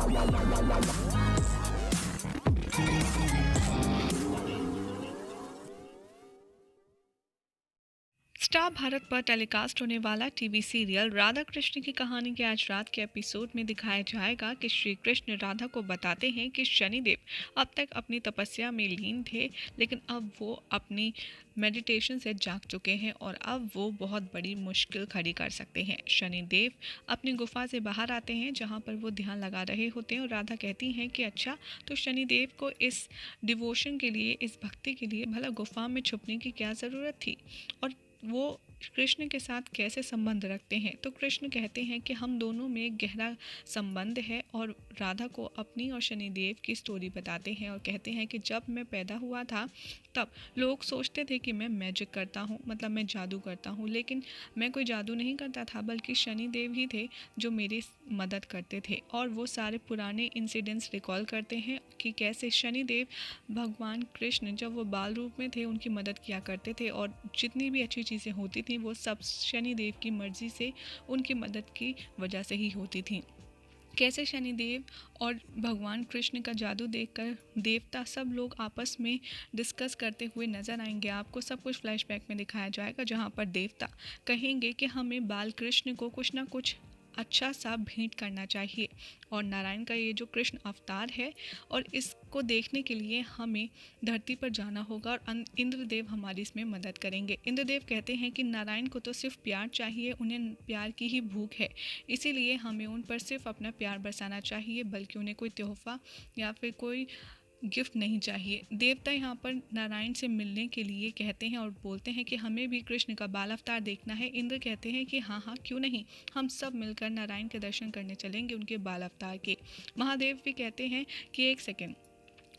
Star Bharat पर telecast होने वाला टीवी सीरियल राधा कृष्ण की कहानी के आज रात के एपिसोड में दिखाया जाएगा कि श्री कृष्ण राधा को बताते हैं कि शनिदेव अब तक अपनी तपस्या में लीन थे, लेकिन अब वो अपनी मेडिटेशन से जाग चुके हैं और अब वो बहुत बड़ी मुश्किल खड़ी कर सकते हैं। शनिदेव अपनी गुफा से बाहर आते हैं जहाँ पर वो ध्यान लगा रहे होते हैं और राधा कहती हैं कि अच्छा, तो शनिदेव को इस डिवोशन के लिए, इस भक्ति के लिए भला गुफा में छुपने की क्या ज़रूरत थी, और वो कृष्ण के साथ कैसे संबंध रखते हैं। तो कृष्ण कहते हैं कि हम दोनों में एक गहरा संबंध है, और राधा को अपनी और शनिदेव की स्टोरी बताते हैं और कहते हैं कि जब मैं पैदा हुआ था तब लोग सोचते थे कि मैं मैजिक करता हूँ, मतलब मैं जादू करता हूँ, लेकिन मैं कोई जादू नहीं करता था, बल्कि शनिदेव ही थे जो मेरी मदद करते थे। और वो सारे पुराने इंसिडेंट्स रिकॉल करते हैं कि कैसे शनिदेव भगवान कृष्ण जब वो बाल रूप में थे उनकी मदद किया करते थे, और जितनी भी अच्छी चीज़ें होती थी वो सब शनिदेव की मर्जी से, उनकी मदद की वजह से ही होती थी। कैसे शनिदेव और भगवान कृष्ण का जादू देखकर देवता सब लोग आपस में डिस्कस करते हुए नजर आएंगे। आपको सब कुछ फ्लैशबैक में दिखाया जाएगा, जहां पर देवता कहेंगे कि हमें बाल कृष्ण को कुछ ना कुछ अच्छा सा भेंट करना चाहिए, और नारायण का ये जो कृष्ण अवतार है, और इसको देखने के लिए हमें धरती पर जाना होगा, और इंद्रदेव हमारी इसमें मदद करेंगे। इंद्रदेव कहते हैं कि नारायण को तो सिर्फ प्यार चाहिए, उन्हें प्यार की ही भूख है, इसीलिए हमें उन पर सिर्फ अपना प्यार बरसाना चाहिए, बल्कि उन्हें कोई तोहफा या फिर कोई गिफ्ट नहीं चाहिए। देवता यहाँ पर नारायण से मिलने के लिए कहते हैं और बोलते हैं कि हमें भी कृष्ण का बाल अवतार देखना है। इंद्र कहते हैं कि हाँ हाँ, क्यों नहीं, हम सब मिलकर नारायण के दर्शन करने चलेंगे उनके बाल अवतार के। महादेव भी कहते हैं कि एक सेकेंड,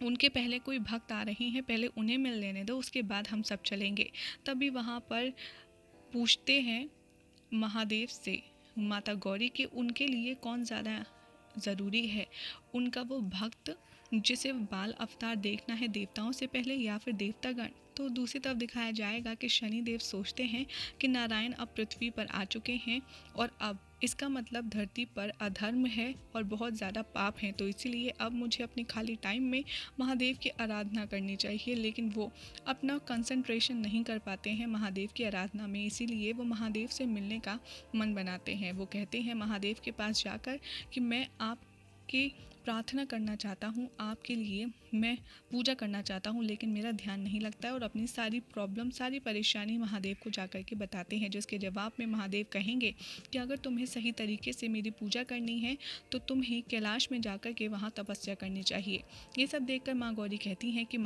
उनके पहले कोई भक्त आ रही हैं, पहले उन्हें मिल लेने दो, उसके बाद हम सब चलेंगे। तभी वहाँ पर पूछते हैं महादेव से माता गौरी कि उनके लिए कौन ज़्यादा ज़रूरी है, उनका वो भक्त जिसे बाल अवतार देखना है देवताओं से पहले, या फिर देवतागण। तो दूसरी तरफ दिखाया जाएगा कि शनिदेव सोचते हैं कि नारायण अब पृथ्वी पर आ चुके हैं, और अब इसका मतलब धरती पर अधर्म है और बहुत ज़्यादा पाप हैं, तो इसीलिए अब मुझे अपने खाली टाइम में महादेव की आराधना करनी चाहिए। लेकिन वो अपना कंसंट्रेशन नहीं कर पाते हैं महादेव की आराधना में, इसीलिए वो महादेव से मिलने का मन बनाते हैं। वो कहते हैं महादेव के पास जाकर कि मैं आपकी प्रार्थना करना चाहता हूँ, आपके लिए मैं पूजा करना चाहता हूँ, लेकिन मेरा ध्यान नहीं लगता है, और अपनी सारी प्रॉब्लम, सारी परेशानी महादेव को जाकर के बताते हैं, जिसके जवाब में महादेव कहेंगे कि अगर तुम्हें सही तरीके से मेरी पूजा करनी है तो तुम्हें कैलाश में जाकर के वहाँ तपस्या करनी चाहिए। ये सब देखकर माँ गौरी कहती हैं कि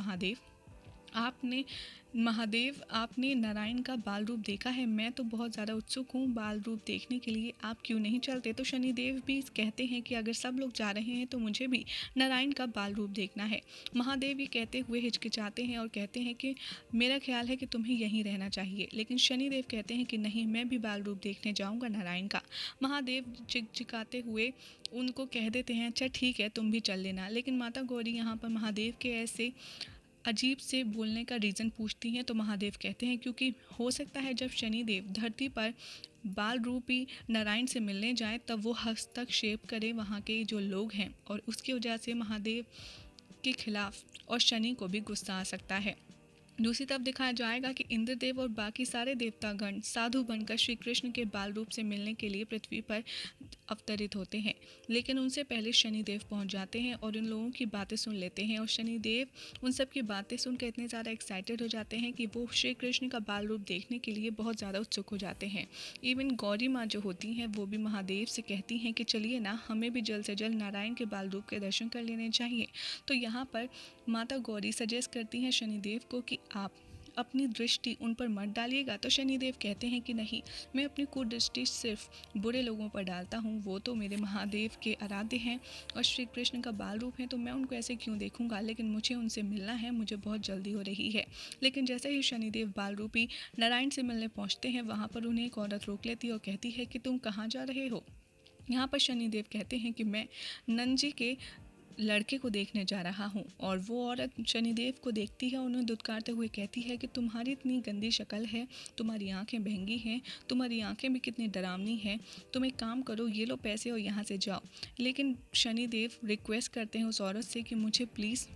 आपने नारायण का बाल रूप देखा है, मैं तो बहुत ज़्यादा उत्सुक हूँ बाल रूप देखने के लिए, आप क्यों नहीं चलते। तो शनिदेव भी कहते हैं कि अगर सब लोग जा रहे हैं तो मुझे भी नारायण का बाल रूप देखना है। महादेव ये कहते हुए हिचकिचाते हैं और कहते हैं कि मेरा ख्याल है कि तुम्हें यहीं रहना चाहिए, लेकिन शनिदेव कहते हैं कि नहीं, मैं भी बाल रूप देखने जाऊँगा नारायण का। महादेव चिकचिकाते हुए उनको कह देते हैं अच्छा ठीक है, तुम भी चल लेना। लेकिन माता गौरी यहाँ पर महादेव के ऐसे अजीब से बोलने का रीज़न पूछती हैं, तो महादेव कहते हैं क्योंकि हो सकता है जब शनिदेव धरती पर बाल रूपी नारायण से मिलने जाएं तब वो हस्तक्षेप करें वहाँ के जो लोग हैं, और उसकी वजह से महादेव के खिलाफ और शनि को भी गुस्सा आ सकता है। दूसरी तरफ दिखाया जाएगा कि इंद्रदेव और बाकी सारे देवतागण साधु बनकर श्री कृष्ण के बाल रूप से मिलने के लिए पृथ्वी पर अवतरित होते हैं, लेकिन उनसे पहले शनिदेव पहुंच जाते हैं और इन लोगों की बातें सुन लेते हैं, और शनिदेव उन सब की बातें सुनकर इतने ज़्यादा एक्साइटेड हो जाते हैं कि वो श्री कृष्ण का बाल रूप देखने के लिए बहुत ज़्यादा उत्सुक हो जाते हैं। इवन गौरी माँ जो होती हैं वो भी महादेव से कहती हैं कि चलिए ना, हमें भी जल्द से जल्द नारायण के बाल रूप के दर्शन कर लेने चाहिए। तो यहाँ पर माता गौरी सजेस्ट करती हैं शनिदेव को कि आप अपनी दृष्टि उन पर मत डालिएगा। तो शनिदेव कहते हैं कि नहीं, मैं अपनी कुदृष्टि सिर्फ बुरे लोगों पर डालता हूँ, वो तो मेरे महादेव के आराध्य हैं और श्री कृष्ण का बाल रूप है, तो मैं उनको ऐसे क्यों देखूंगा, लेकिन मुझे उनसे मिलना है, मुझे बहुत जल्दी हो रही है। लेकिन जैसे ही शनिदेव बाल रूपी नारायण से मिलने पहुँचते हैं, वहाँ पर उन्हें एक औरत रोक लेती है और कहती है कि तुम कहाँ जा रहे हो। यहाँ पर शनिदेव कहते हैं कि मैं नंद जी के लड़के को देखने जा रहा हूँ। और वो औरत शनिदेव को देखती है और उन्हें दुत्कारते हुए कहती है कि तुम्हारी इतनी गंदी शक्ल है, तुम्हारी आंखें बहंगी हैं, तुम्हारी आंखें भी कितनी डरावनी हैं, तुम एक काम करो, ये लो पैसे और यहाँ से जाओ। लेकिन शनिदेव रिक्वेस्ट करते हैं उस औरत से कि मुझे प्लीज़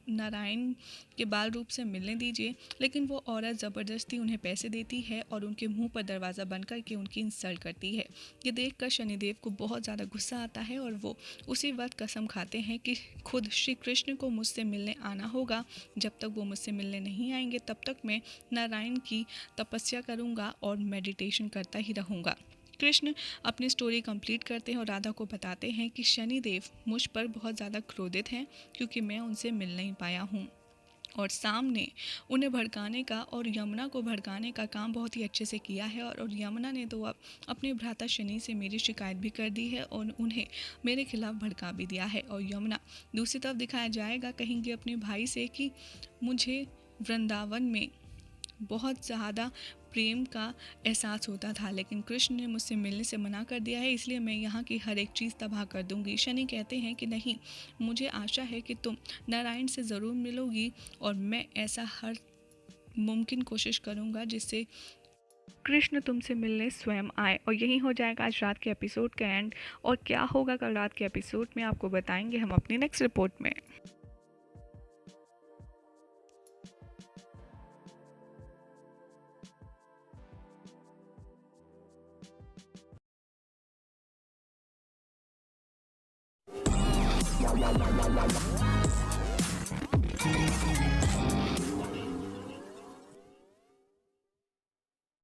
नारायण के बाल रूप से मिलने दीजिए। लेकिन वो औरत ज़बरदस्ती उन्हें पैसे देती है और उनके मुंह पर दरवाज़ा बंद करके उनकी इंसल्ट करती है। ये देखकर शनिदेव को बहुत ज़्यादा गुस्सा आता है और वो उसी वक्त कसम खाते हैं कि खुद श्री कृष्ण को मुझसे मिलने आना होगा। जब तक वो मुझसे मिलने नहीं आएंगे तब तक मैं नारायण की तपस्या करूँगा और मेडिटेशन करता ही रहूँगा। कृष्ण अपनी स्टोरी कंप्लीट करते हैं और राधा को बताते हैं कि शनिदेव मुझ पर बहुत ज़्यादा क्रोधित हैं क्योंकि मैं उनसे मिल नहीं पाया हूँ। और सामने उन्हें भड़काने का और यमुना को भड़काने का काम बहुत ही अच्छे से किया है। और यमुना ने तो अब अपने भ्राता शनि से मेरी शिकायत भी कर दी है और उन्हें मेरे खिलाफ भड़का भी दिया है। और यमुना दूसरी तरफ दिखाया जाएगा कहेंगे अपने भाई से कि मुझे वृंदावन में बहुत ज़्यादा प्रेम का एहसास होता था, लेकिन कृष्ण ने मुझसे मिलने से मना कर दिया है, इसलिए मैं यहाँ की हर एक चीज़ तबाह कर दूँगी। शनि कहते हैं कि नहीं, मुझे आशा है कि तुम नारायण से ज़रूर मिलोगी और मैं ऐसा हर मुमकिन कोशिश करूँगा जिससे कृष्ण तुमसे मिलने स्वयं आए। और यही हो जाएगा आज रात के एपिसोड का एंड। और क्या होगा कल रात के एपिसोड में आपको बताएंगे हम अपनी नेक्स्ट रिपोर्ट में।